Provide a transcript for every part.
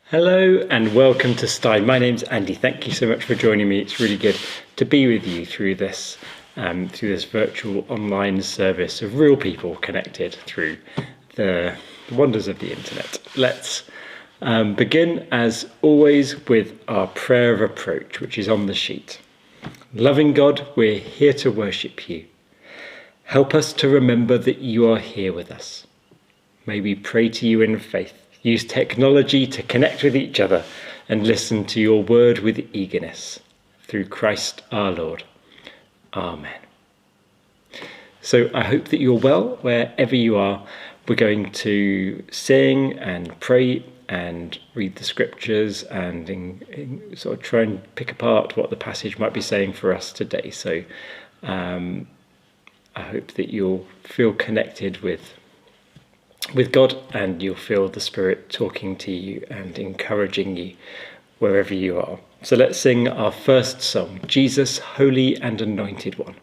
Hello and welcome to Sthie. My name's Andy. Thank you so much for joining me. It's really good to be with you through this virtual online service of real people connected through the wonders of the internet. Let's begin, as always, with our prayer of approach, which is on the sheet. Loving God, we're here to worship you. Help us to remember that you are here with us. May we pray to you in faith. Use technology to connect with each other and listen to your word with eagerness. Through Christ our Lord. Amen. So I hope that you're well wherever you are. We're going to sing and pray and read the scriptures and sort of try and pick apart what the passage might be saying for us today. So I hope that you'll feel connected with God, and you'll feel the Spirit talking to you and encouraging you wherever you are. So let's sing our first song, Jesus, Holy and Anointed One.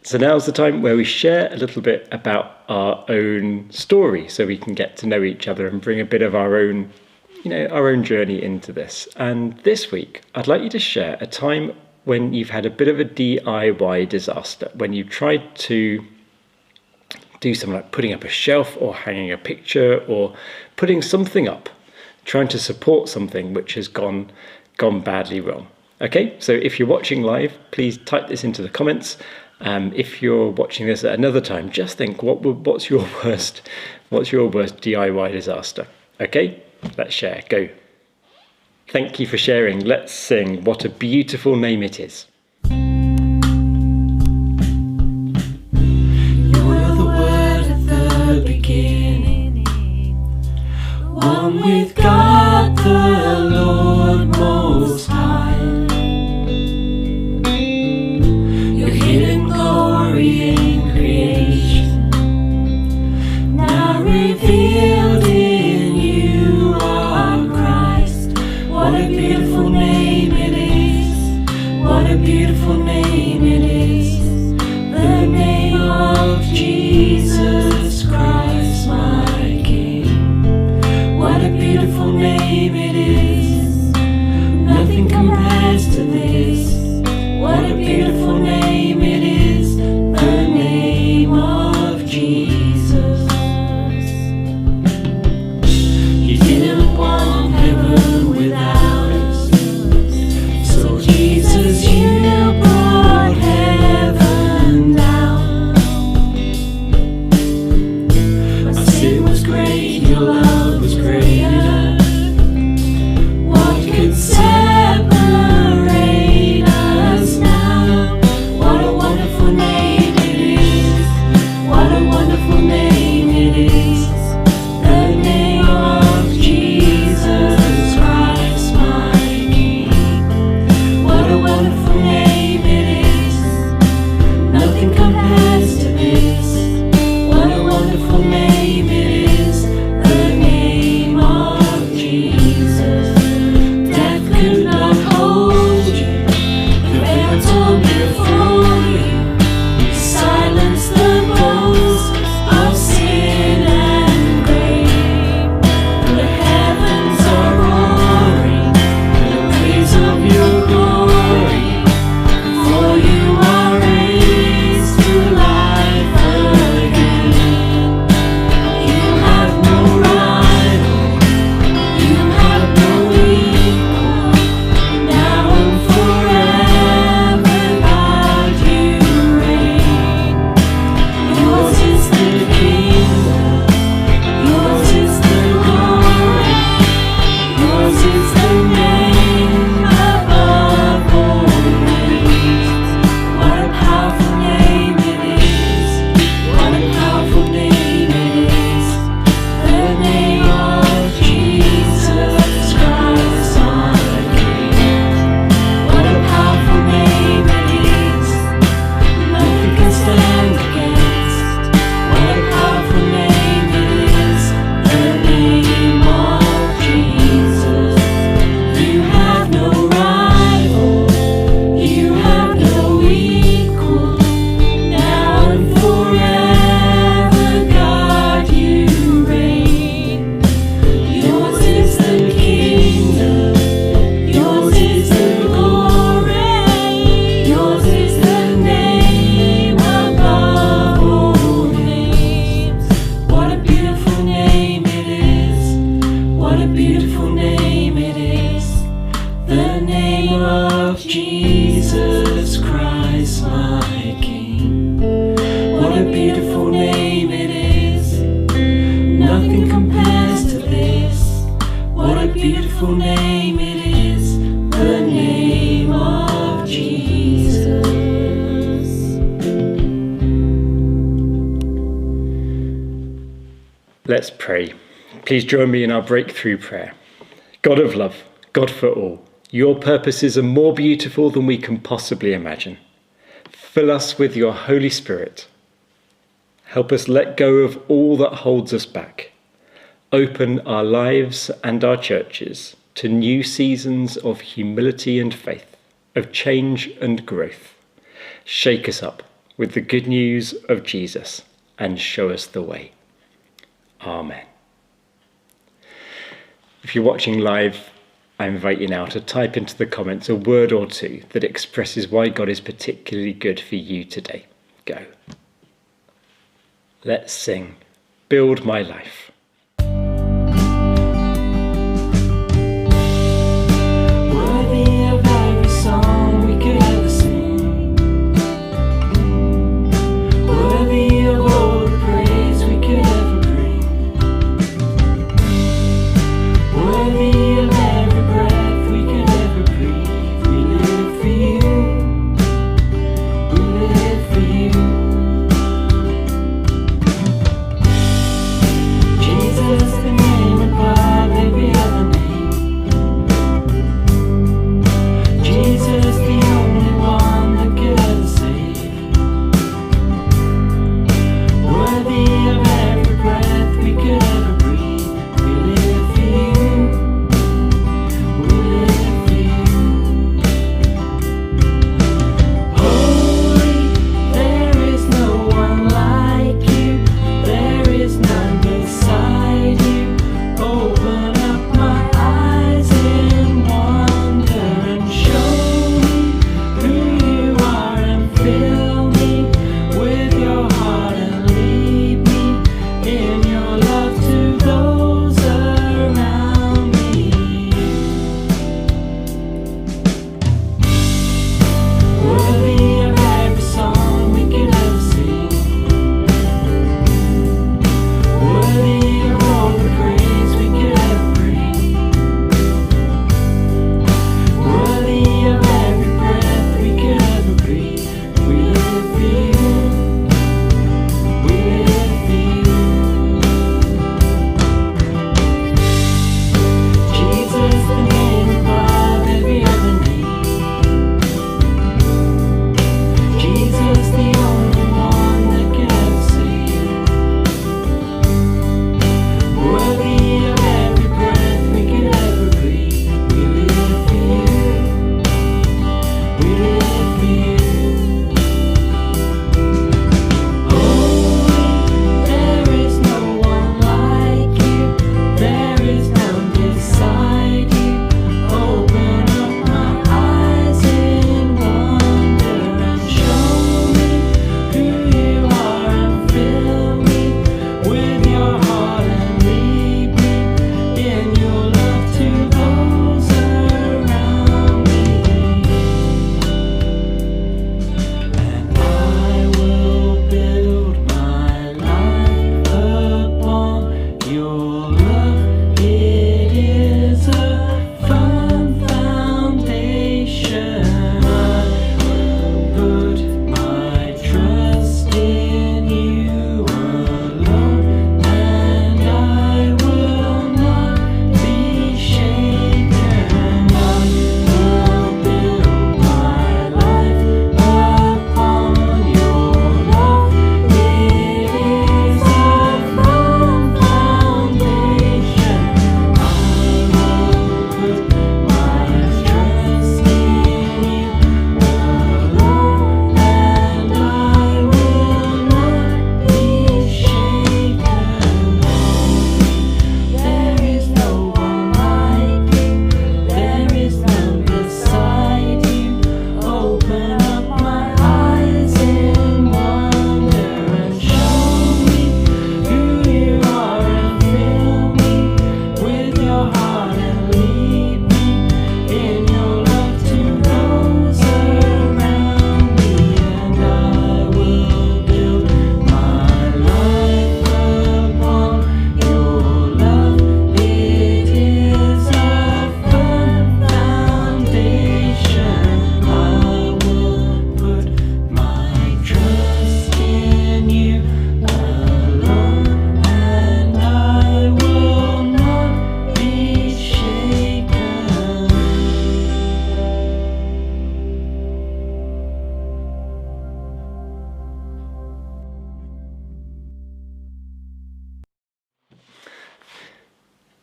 So now's the time where we share a little bit about our own story, so we can get to know each other and bring a bit of our own journey into this. And this week, I'd like you to share a time when you've had a bit of a DIY disaster, when you tried to do something like putting up a shelf or hanging a picture or putting something up, trying to support something which has gone badly wrong. Okay, so if you're watching live, please type this into the comments. If you're watching this at another time, just think, what's your worst DIY disaster? Okay, let's share. Go. Thank you for sharing. Let's sing What a Beautiful Name It Is. You were the Word at the beginning, one with God the Lord Most High. Your hidden glory in creation, now revealed in you are Christ. What a beautiful name it is. What a beautiful name it is. The name of Jesus Christ, my King. What a beautiful name it is. Nothing compares to this. What a beautiful name it is. The name of Jesus. You didn't want heaven without us, so Jesus, you brought heaven down. My sin was great, your love was greater. What could separate us now? What a wonderful name it is. What a wonderful name it is. The name of Jesus Christ, my King. What a wonderful name it is. Nothing compares to this. What a wonderful name it is. The name of Jesus. Death could not hold you. The veil torn before you. You silenced the boast of sin and grave. The heavens are roaring in the praise of your glory. For you are raised to life again. You have no rival. You have no equal. Now and forever, God, you reign. Yours is the kingdom. Yours is the glory. Yours is the name above all names. What a powerful name it is. What a powerful name it is. The name of Jesus Christ, our King. What a powerful name it is. Nothing can stand against. What a powerful name it is. The name of Jesus. You have no rival. You have no equal. Now and forever, God, you reign. Yours is the kingdom. Yours is the glory. Yours is the name above all names. What a beautiful name it is. What a beautiful name it is. The name of Jesus Christ, my King. What a beautiful name it is. Nothing compares to this. What a beautiful name it is. The name of Jesus. Let's pray. Please join me in our breakthrough prayer. God of love, God for all, your purposes are more beautiful than we can possibly imagine. Fill us with your Holy Spirit. Help us let go of all that holds us back. Open our lives and our churches to new seasons of humility and faith, of change and growth. Shake us up with the good news of Jesus and show us the way. Amen. If you're watching live, I invite you now to type into the comments a word or two that expresses why God is particularly good for you today. Go. Let's sing, Build My Life. Worthy of every song we could ever sing.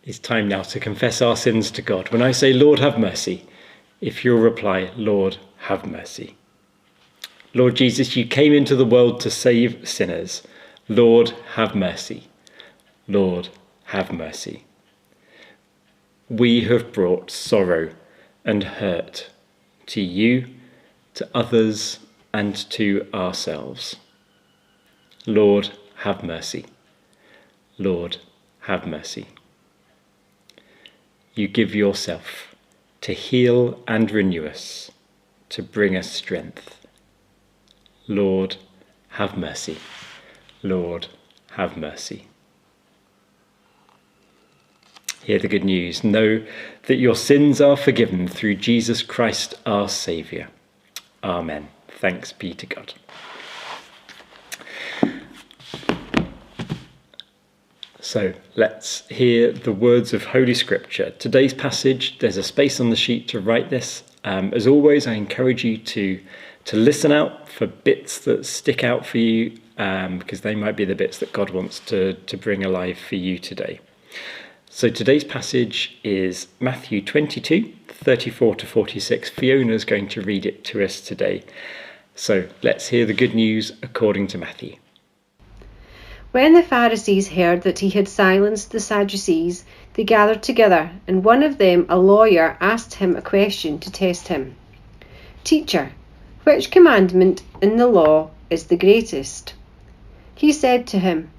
It's time now to confess our sins to God. When I say, Lord, have mercy, if you'll reply, Lord, have mercy. Lord Jesus, you came into the world to save sinners. Lord, have mercy. Lord, have mercy. We have brought sorrow and hurt to you, to others, and to ourselves. Lord, have mercy. Lord, have mercy. You give yourself to heal and renew us, to bring us strength. Lord, have mercy. Lord, have mercy. Hear the good news. Know that your sins are forgiven through Jesus Christ our Saviour. Amen. Thanks be to God. So let's hear the words of Holy Scripture. Today's passage, there's a space on the sheet to write this. As always, I encourage you to listen out for bits that stick out for you, because they might be the bits that God wants to bring alive for you today. So today's passage is Matthew 22, 34 to 46. Fiona's going to read it to us today. So let's hear the good news according to Matthew. When the Pharisees heard that he had silenced the Sadducees, they gathered together, and one of them, a lawyer, asked him a question to test him. "Teacher, which commandment in the law is the greatest?" He said to him,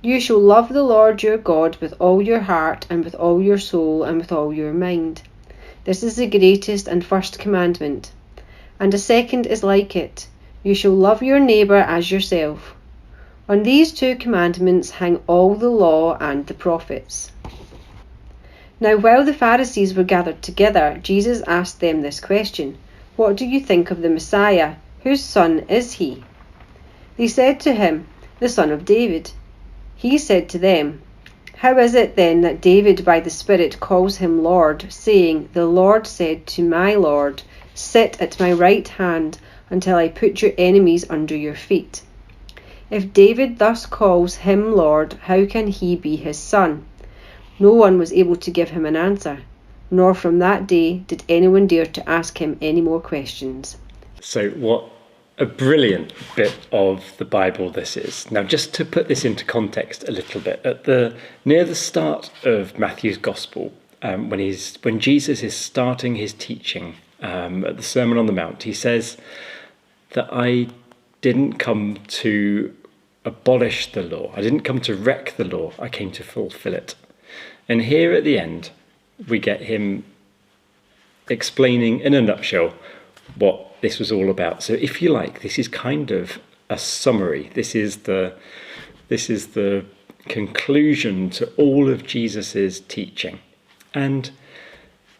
"You shall love the Lord your God with all your heart and with all your soul and with all your mind. This is the greatest and first commandment. And a second is like it. You shall love your neighbour as yourself. On these two commandments hang all the law and the prophets." Now while the Pharisees were gathered together, Jesus asked them this question, "What do you think of the Messiah? Whose son is he?" They said to him, "The son of David." He said to them, "How is it then that David by the Spirit calls him Lord, saying, 'The Lord said to my Lord, sit at my right hand until I put your enemies under your feet'? If David thus calls him Lord, how can he be his son?" No one was able to give him an answer, nor from that day did anyone dare to ask him any more questions. So what a brilliant bit of the Bible this is. Now, just to put this into context a little bit, near the start of Matthew's Gospel, when Jesus is starting his teaching at the Sermon on the Mount, he says that I didn't come to abolish the law. I didn't come to wreck the law. I came to fulfill it. And here at the end, we get him explaining in a nutshell what this was all about. So if you like, this is kind of a summary. This is the conclusion to all of Jesus's teaching. And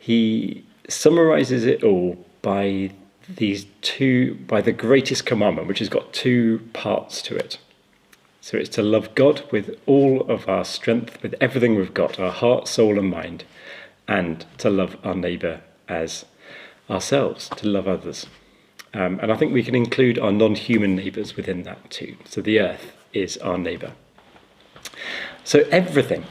he summarizes it all by the greatest commandment, which has got two parts to it. So it's to love God with all of our strength, with everything we've got, our heart, soul and mind, and to love our neighbour as ourselves, to love others. And I think we can include our non-human neighbours within that too. So the earth is our neighbour. So everything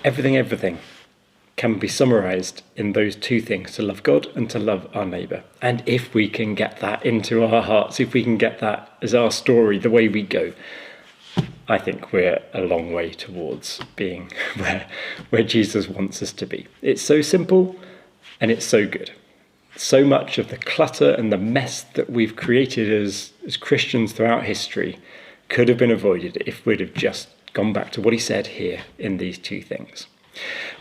can be summarised in those two things, to love God and to love our neighbour. And if we can get that into our hearts, if we can get that as our story, the way we go, I think we're a long way towards being where Jesus wants us to be. It's so simple and it's so good. So much of the clutter and the mess that we've created as Christians throughout history could have been avoided if we'd have just gone back to what he said here in these two things.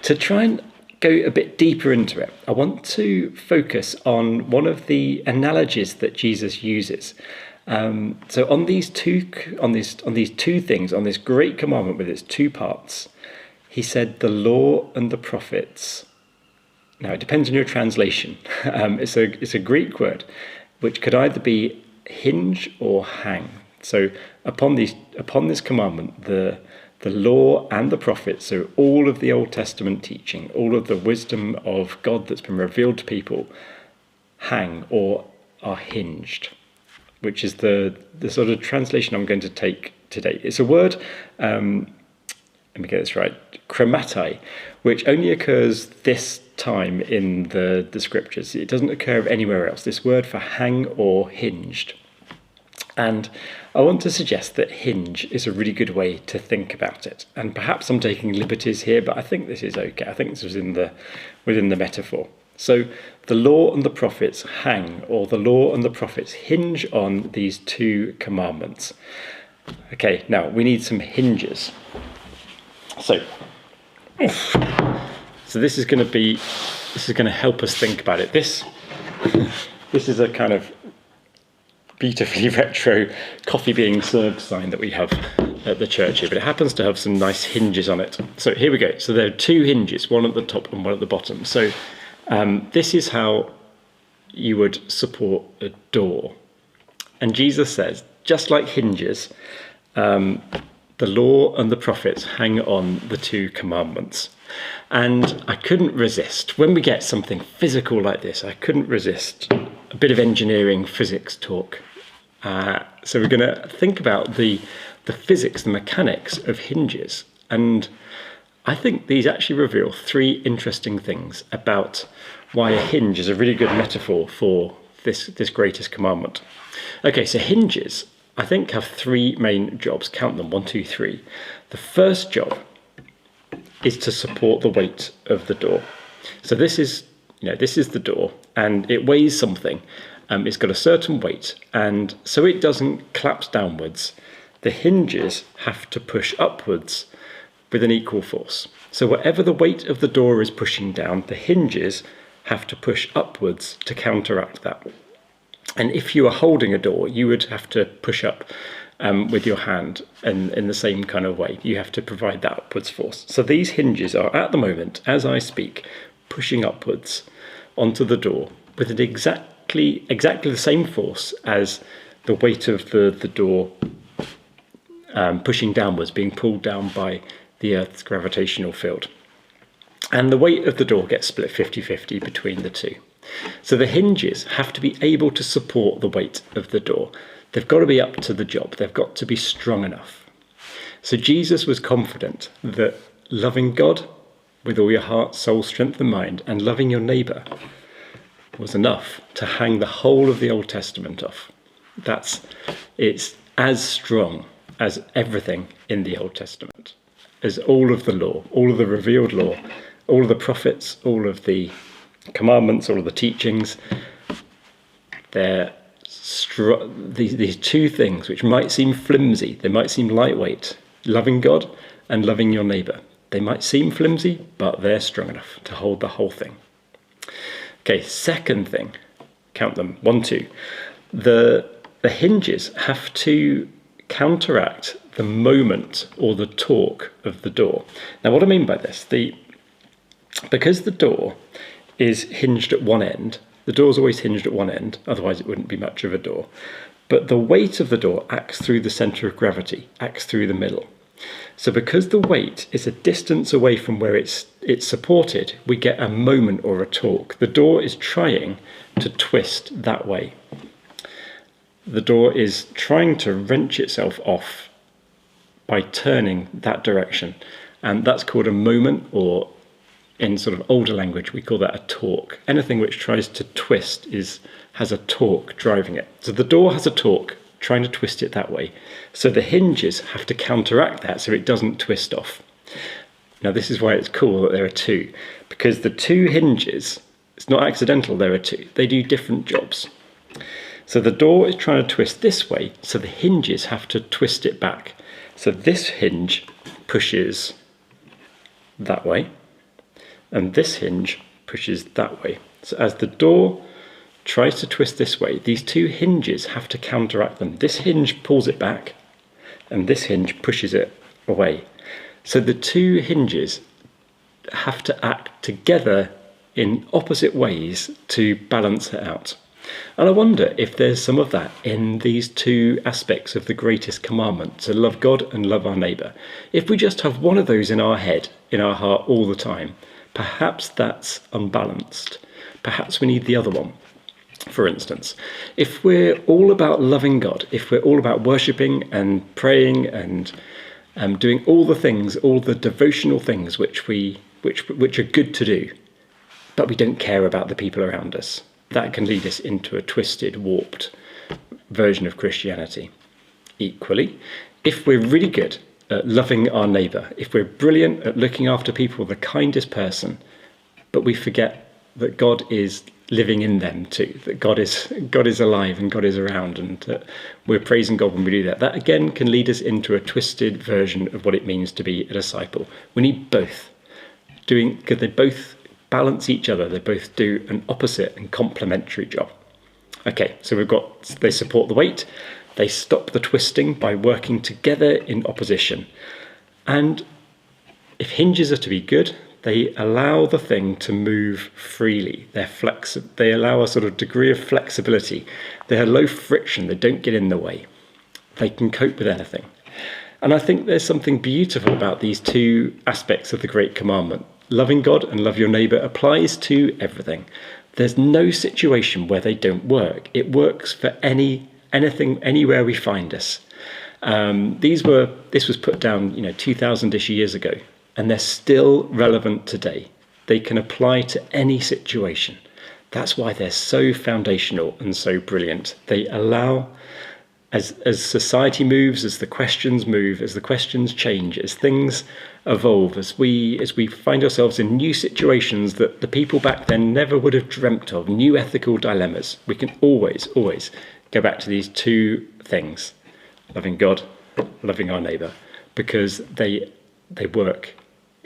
To try and go a bit deeper into it, I want to focus on one of the analogies that Jesus uses. So on these two things, on this great commandment with its two parts, he said the law and the prophets. Now, it depends on your translation. It's a Greek word, which could either be hinge or hang. So upon this commandment, the law and the prophets, so all of the Old Testament teaching, all of the wisdom of God that's been revealed to people, hang or are hinged, which is the sort of translation I'm going to take today. It's a word let me get this right, chromatai, which only occurs this time in the scriptures. It doesn't occur anywhere else, this word for hang or hinged. And I want to suggest that hinge is a really good way to think about it. And perhaps I'm taking liberties here, but I think this is okay. I think this was within the metaphor. So the law and the prophets hang, or the law and the prophets hinge on these two commandments. Okay, now we need some hinges. So this is going to help us think about it. This is a kind of beautifully retro coffee being served sign that we have at the church here, but it happens to have some nice hinges on it. So here we go. So there are two hinges, one at the top and one at the bottom. So this is how you would support a door. And Jesus says, just like hinges, the law and the prophets hang on the two commandments. And I couldn't resist, when we get something physical like this, I couldn't resist a bit of engineering physics talk. So we're going to think about the physics, the mechanics of hinges. And I think these actually reveal three interesting things about why a hinge is a really good metaphor for this greatest commandment. Okay, so hinges, I think, have three main jobs. Count them, 1, 2, 3. The first job is to support the weight of the door. So this is the door, and it weighs something. It's got a certain weight, and so it doesn't collapse downwards, the hinges have to push upwards with an equal force. So whatever the weight of the door is pushing down, the hinges have to push upwards to counteract that. And if you are holding a door, you would have to push up with your hand in the same kind of way. You have to provide that upwards force. So these hinges are, at the moment, as I speak, pushing upwards onto the door with an exactly the same force as the weight of the door pushing downwards, being pulled down by the Earth's gravitational field. And the weight of the door gets split 50-50 between the two. So the hinges have to be able to support the weight of the door. They've got to be up to the job. They've got to be strong enough. So Jesus was confident that loving God with all your heart, soul, strength and mind, and loving your neighbour was enough to hang the whole of the Old Testament off. It's as strong as everything in the Old Testament, as all of the law, all of the revealed law, all of the prophets, all of the commandments, all of the teachings. They're these two things which might seem flimsy, they might seem lightweight, loving God and loving your neighbour. They might seem flimsy, but they're strong enough to hold the whole thing. Okay, second thing, count them, 1, 2. The hinges have to counteract the moment or the torque of the door. Now, what I mean by this, because the door is hinged at one end, the door's always hinged at one end, otherwise it wouldn't be much of a door. But the weight of the door acts through the centre of gravity, acts through the middle. So because the weight is a distance away from where it's supported, we get a moment or a torque. The door is trying to twist that way. The door is trying to wrench itself off by turning that direction. And that's called a moment, or in sort of older language, we call that a torque. Anything which tries to twist has a torque driving it. So the door has a torque trying to twist it that way. So the hinges have to counteract that so it doesn't twist off. Now this is why it's cool that there are two, because the two hinges, it's not accidental there are two, they do different jobs. So the door is trying to twist this way, so the hinges have to twist it back. So this hinge pushes that way, and this hinge pushes that way. So as the door tries to twist this way, these two hinges have to counteract them. This hinge pulls it back, and this hinge pushes it away. So the two hinges have to act together in opposite ways to balance it out. And I wonder if there's some of that in these two aspects of the greatest commandment, to love God and love our neighbour. If we just have one of those in our head, in our heart all the time, perhaps that's unbalanced. Perhaps we need the other one. For instance, if we're all about loving God, if we're all about worshipping and praying and doing all the things, all the devotional things which are good to do, but we don't care about the people around us. That can lead us into a twisted, warped version of Christianity. Equally, if we're really good at loving our neighbour, if we're brilliant at looking after people, the kindest person, but we forget that God is living in them too, that God is alive and God is around, and that we're praising God when we do that. That again can lead us into a twisted version of what it means to be a disciple. We need both, because they both balance each other. They both do an opposite and complementary job. Okay, so they support the weight, they stop the twisting by working together in opposition. And if hinges are to be good, they allow the thing to move freely. They allow a sort of degree of flexibility. They are low friction, they don't get in the way. They can cope with anything. And I think there's something beautiful about these two aspects of the Great Commandment. Loving God and love your neighbour applies to everything. There's no situation where they don't work. It works for anything, anywhere we find us. This was put down, 2,000-ish years ago, and they're still relevant today. They can apply to any situation. That's why they're so foundational and so brilliant. They allow, as society moves, as the questions move, as the questions change, as things evolve, as we find ourselves in new situations that the people back then never would have dreamt of, new ethical dilemmas, we can always go back to these two things: loving God, loving our neighbour, because they work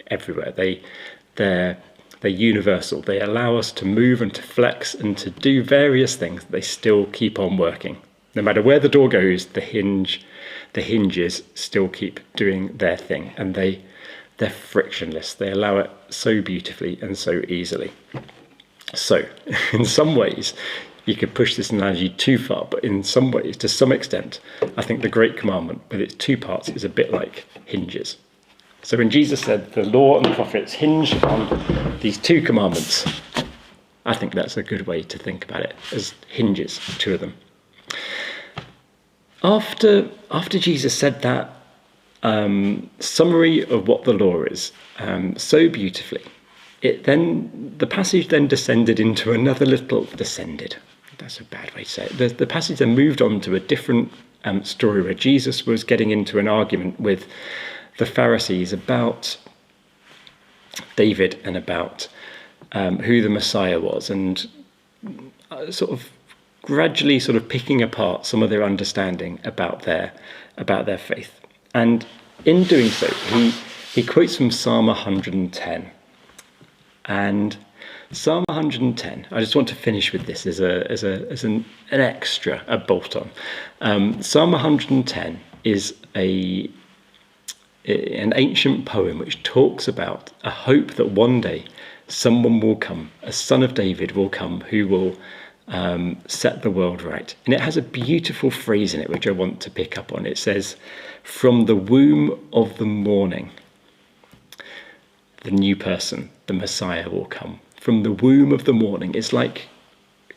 everywhere. They're universal. They allow us to move and to flex and to do various things. They still keep on working. No matter where the door goes, the hinges still keep doing their thing, and they're frictionless. They allow it so beautifully and so easily. So, in some ways, you could push this analogy too far, but in some ways, to some extent, I think the Great Commandment, with its two parts, is a bit like hinges. So when Jesus said the law and the prophets hinge on these two commandments, I think that's a good way to think about it, as hinges, two of them. After Jesus said that summary of what the law is so beautifully, the passage then descended into another descended. That's a bad way to say it. The passage then moved on to a different story where Jesus was getting into an argument with the Pharisees about David and about who the Messiah was, and sort of gradually sort of picking apart some of their understanding about their faith. And in doing so, he quotes from Psalm 110. And Psalm 110, I just want to finish with this as an extra, a bolt-on. Psalm 110 is an ancient poem which talks about a hope that one day someone will come, a son of David will come, who will set the world right. And it has a beautiful phrase in it which I want to pick up on. It says, "From the womb of the morning, the new person, the Messiah, will come." From the womb of the morning. It's like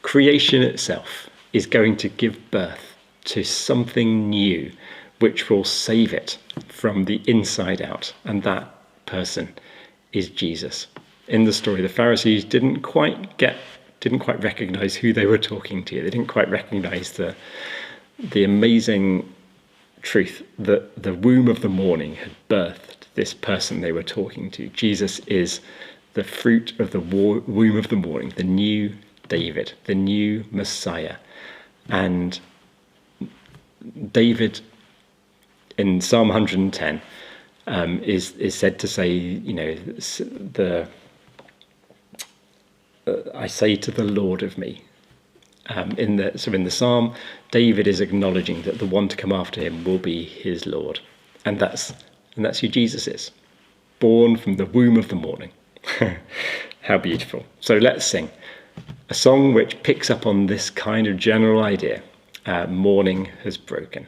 creation itself is going to give birth to something new which will save it from the inside out. And that person is Jesus. In the story, the Pharisees didn't quite recognize who they were talking to. They didn't quite recognize the amazing truth that the womb of the morning had birthed this person they were talking to. Jesus is the fruit of the womb of the morning, the new David, the new Messiah. And David in Psalm 110 is said to say, I say to the Lord of me. In the Psalm, David is acknowledging that the one to come after him will be his Lord, and that's who Jesus is, born from the womb of the morning. How beautiful! So let's sing a song which picks up on this kind of general idea. Morning has broken.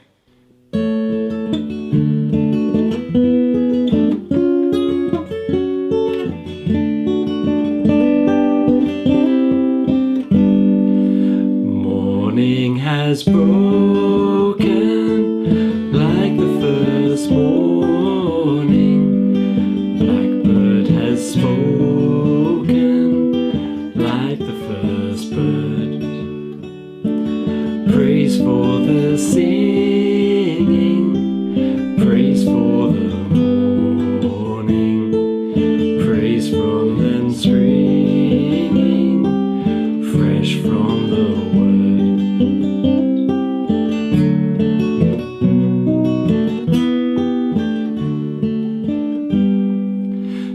Has broken like the first morning. for the singing, praise for the morning, praise from them springing, fresh from the word.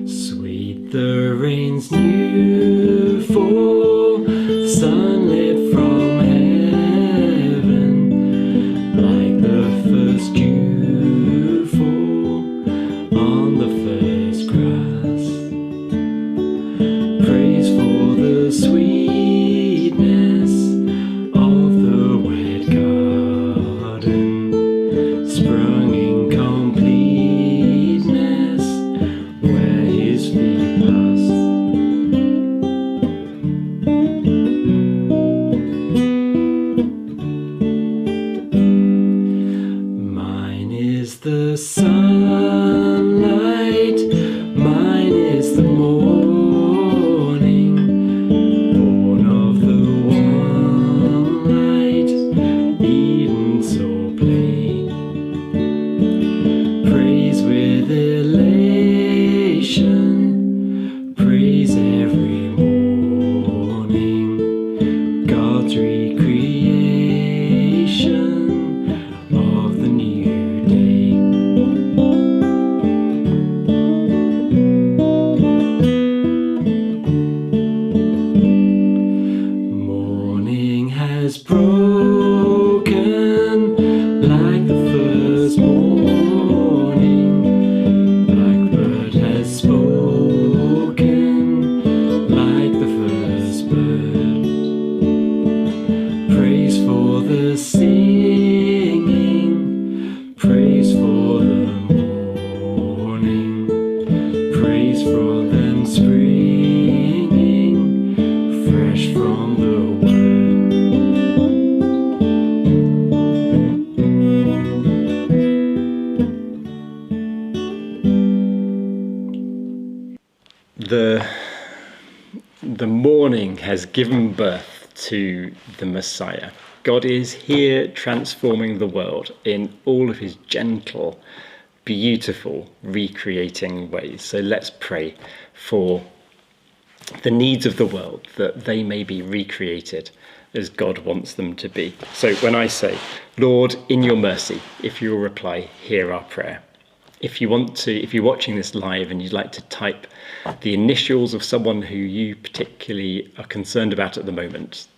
Sweet the rain's new fall, sunlit from heaven, like the first dew fall on the first grass. Praise for the sweetness of the wet garden, sprung in completeness where his feet pass. Mine is the sunlight, mine is the morning, born of the one light, Eden so plain. Praise with elation, praise every morning, God's recreation of the new day. Morning has broken like the first morning, blackbird has spoken like the first bird. Praise for the singing, praise for the morning, praise for them springing, fresh from the word. The morning has given birth to the Messiah. God is here transforming the world in all of his gentle, beautiful, recreating ways. So let's pray for the needs of the world, that they may be recreated as God wants them to be. So when I say, Lord, in your mercy, if you'll reply, hear our prayer. If you're watching this live and you'd like to type the initials of someone who you particularly are concerned about at the moment,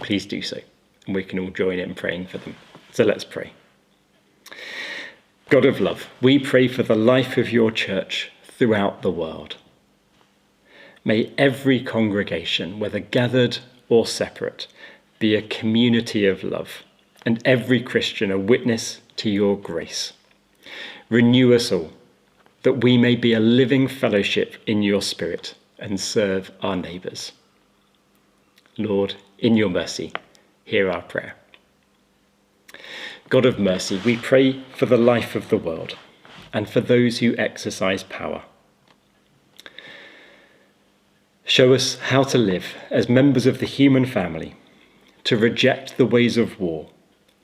please do so. And we can all join in praying for them. So let's pray. God of love, we pray for the life of your church throughout the world. May every congregation, whether gathered or separate, be a community of love, and every Christian a witness to your grace. Renew us all, that we may be a living fellowship in your spirit and serve our neighbours. Lord, in your mercy, hear our prayer. God of mercy, we pray for the life of the world and for those who exercise power. Show us how to live as members of the human family, to reject the ways of war,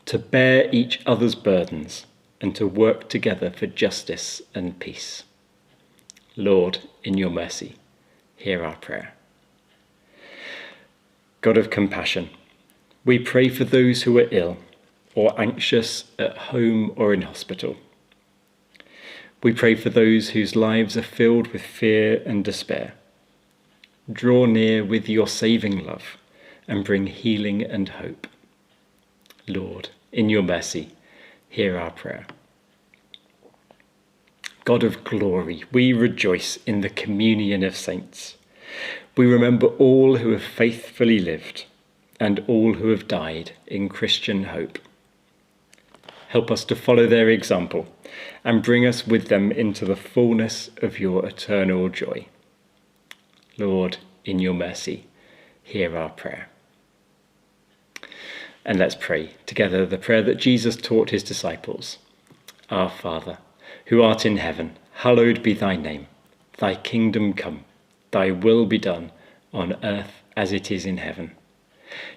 to bear each other's burdens, and to work together for justice and peace. Lord, in your mercy, hear our prayer. God of compassion, we pray for those who are ill or anxious at home or in hospital. We pray for those whose lives are filled with fear and despair. Draw near with your saving love and bring healing and hope. Lord, in your mercy, hear our prayer. God of glory, we rejoice in the communion of saints. We remember all who have faithfully lived and all who have died in Christian hope. Help us to follow their example and bring us with them into the fullness of your eternal joy. Lord, in your mercy, hear our prayer. And let's pray together the prayer that Jesus taught his disciples. Our Father, who art in heaven, hallowed be thy name. Thy kingdom come, thy will be done on earth as it is in heaven.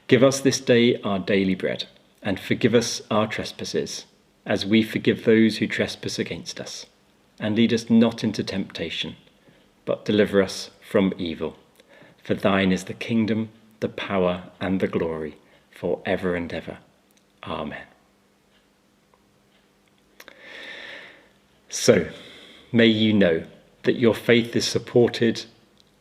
Give us this day our daily bread, and forgive us our trespasses, as we forgive those who trespass against us. And lead us not into temptation, but deliver us from evil. For thine is the kingdom, the power, and the glory, for ever and ever. Amen. So, may you know that your faith is supported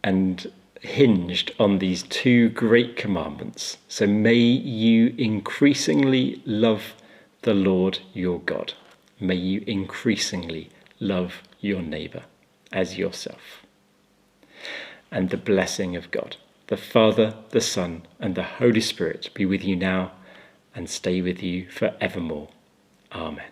and hinged on these two great commandments. So may you increasingly love the Lord your God. May you increasingly love your neighbour as yourself. And the blessing of God, the Father, the Son, and the Holy Spirit be with you now and stay with you forevermore. Amen.